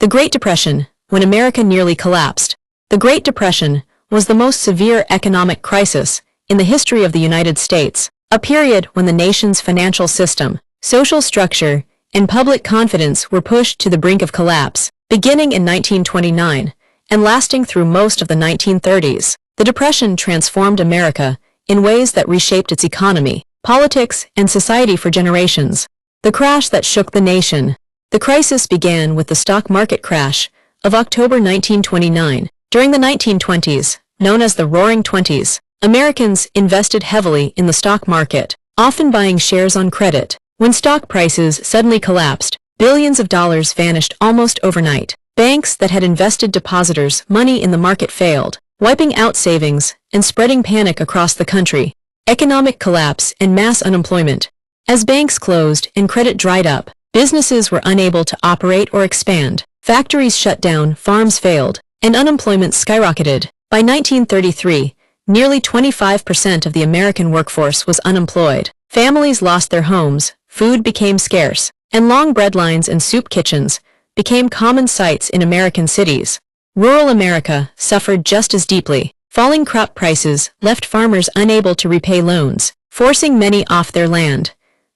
The Great Depression, when America nearly collapsed. The Great Depression was the most severe economic crisis in the history of the United States, a period when the nation's financial system, social structure, and public confidence were pushed to the brink of collapse, beginning in 1929 and lasting through most of the 1930s. The Depression transformed America in ways that reshaped its economy, politics, and society for generations. The crash that shook the nation. The crisis began with the stock market crash of October 1929. During the 1920s, known as the Roaring Twenties, Americans invested heavily in the stock market, often buying shares on credit. When stock prices suddenly collapsed, billions of dollars vanished almost overnight. Banks that had invested depositors' money in the market failed, wiping out savings and spreading panic across the country. Economic collapse and mass unemployment. As banks closed and credit dried up, businesses were unable to operate or expand. Factories shut down, farms failed, and unemployment skyrocketed. By 1933, nearly 25% of the American workforce was unemployed. Families lost their homes, food became scarce, and long bread lines and soup kitchens became common sights in American cities. Rural America suffered just as deeply. Falling crop prices left farmers unable to repay loans, forcing many off their land.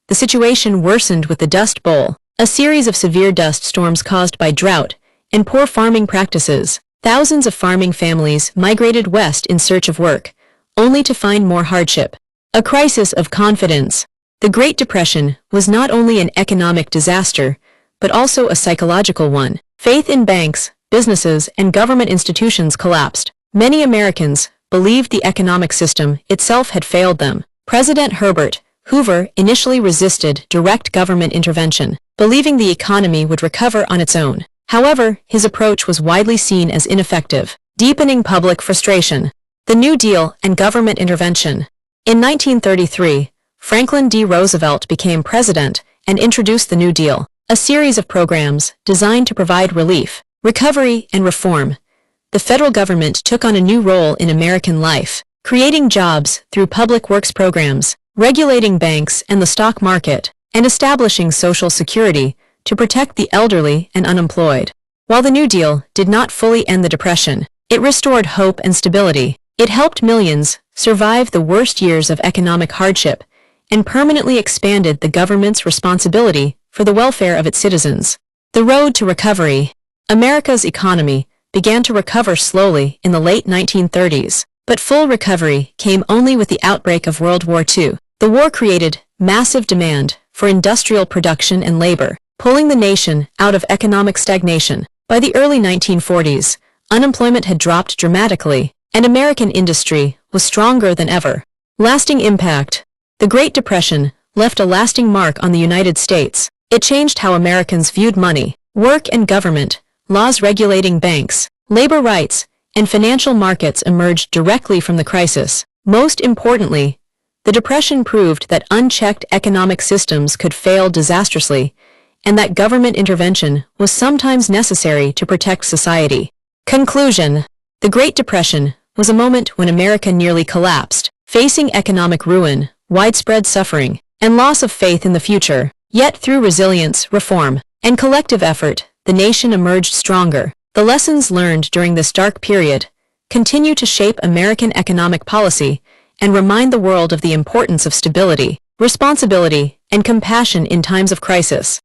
The situation worsened with the Dust Bowl, a series of severe dust storms caused by drought and poor farming practices. Thousands of farming families migrated west in search of work, only to find more hardship. A crisis of confidence. The Great Depression was not only an economic disaster, but also a psychological one. Faith in banks, businesses, and government institutions collapsed. Many Americans believed the economic system itself had failed them. President Herbert Hoover initially resisted direct government intervention, believing the economy would recover on its own. However, his approach was widely seen as ineffective, deepening public frustration. The New Deal and government intervention. In 1933, Franklin D. Roosevelt became president and introduced the New Deal, a series of programs designed to provide relief, recovery, and reform. The federal government took on a new role in American life, creating jobs through public works programs, regulating banks and the stock market, and establishing Social Security to protect the elderly and unemployed. While the New Deal did not fully end the Depression, it restored hope and stability. It helped millions survive the worst years of economic hardship and permanently expanded the government's responsibility for the welfare of its citizens. The road to recovery. America's economy began to recover slowly in the late 1930s, but full recovery came only with the outbreak of World War II. The war created massive demand for industrial production and labor, pulling the nation out of economic stagnation. By the early 1940s, unemployment had dropped dramatically, and American industry was stronger than ever. Lasting impact. The Great Depression left a lasting mark on the United States. It changed how Americans viewed money, work, and government. Laws regulating banks, labor rights, and financial markets emerged directly from the crisis. Most importantly, the Depression proved that unchecked economic systems could fail disastrously, and that government intervention was sometimes necessary to protect society. Conclusion. The Great Depression was a moment when America nearly collapsed, facing economic ruin, widespread suffering, and loss of faith in the future. Yet through resilience, reform, and collective effort, the nation emerged stronger. The lessons learned during this dark period continue to shape American economic policy and remind the world of the importance of stability, responsibility, and compassion in times of crisis.